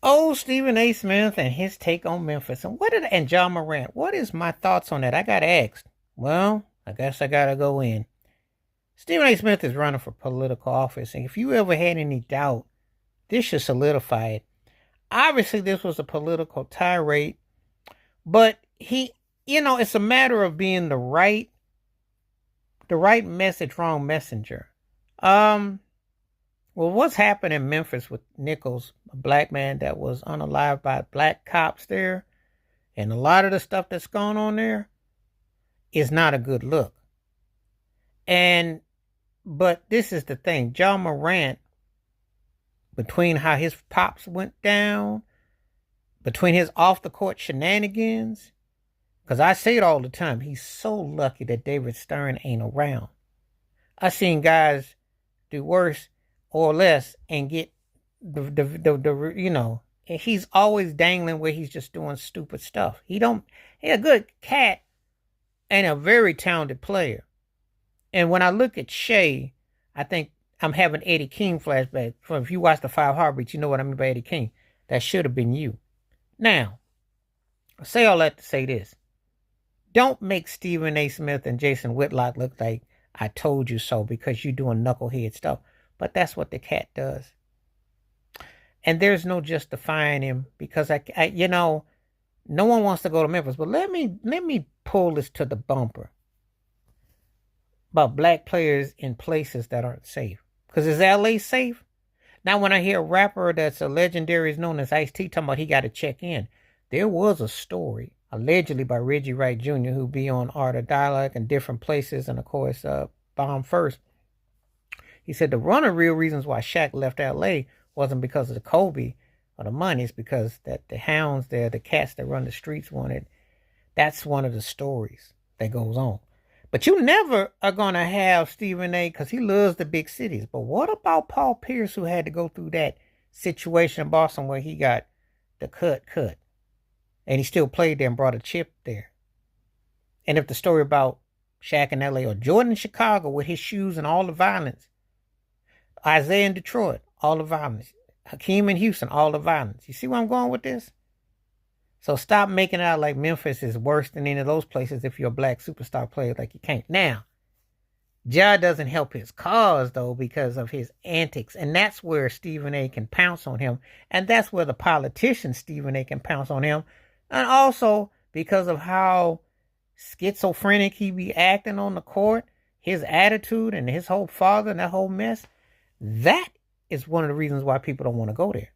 Oh, Stephen A. Smith and his take on Memphis. And Ja Morant. What is my thoughts on that? I got asked. Well, I guess I gotta go in. Stephen A. Smith is running for political office, and if you ever had any doubt, this should solidify it. Obviously, this was a political tirade, but it's a matter of being the right message, wrong messenger. Um, well, what's happened in Memphis with Nichols, a black man that was unalived by black cops there, and a lot of the stuff that's going on there is not a good look. But this is the thing, Ja Morant, between how his pops went down, between his off the court shenanigans, because I say it all the time, he's so lucky that David Stern ain't around. I seen guys do worse or less and get and he's always dangling where he's just doing stupid stuff. He's a good cat and a very talented player. And when I look at Shea, I think I'm having Eddie King flashback. If you watch the Five Heartbeats, you know what I mean by Eddie King. That should have been you. Now, I say all that to say this. Don't make Stephen A. Smith and Jason Whitlock look like I told you so because you're doing knucklehead stuff. But that's what the cat does. And there's no justifying him because no one wants to go to Memphis. But let me pull this to the bumper about black players in places that aren't safe. Because is LA safe? Now, when I hear a rapper that's a legendary is known as Ice-T talking about he got to check in, there was a story allegedly by Reggie Wright Jr. who be on Art of Dialogue and different places, and of course, Bomb First. He said one of the real reasons why Shaq left LA wasn't because of the Kobe or the money, it's because that the hounds there, the cats that run the streets wanted. That's one of the stories that goes on. But you never are going to have Stephen A. because he loves the big cities. But what about Paul Pierce, who had to go through that situation in Boston where he got the cut? And he still played there and brought a chip there. And if the story about Shaq in LA or Jordan in Chicago with his shoes and all the violence, Isaiah in Detroit, all the violence, Hakeem in Houston, all the violence. You see where I'm going with this? So stop making it out like Memphis is worse than any of those places if you're a black superstar player like you can't. Now, Ja doesn't help his cause, though, because of his antics. And that's where Stephen A. can pounce on him. And that's where the politician Stephen A. can pounce on him. And also because of how schizophrenic he be acting on the court, his attitude and his whole father and that whole mess. That is one of the reasons why people don't want to go there.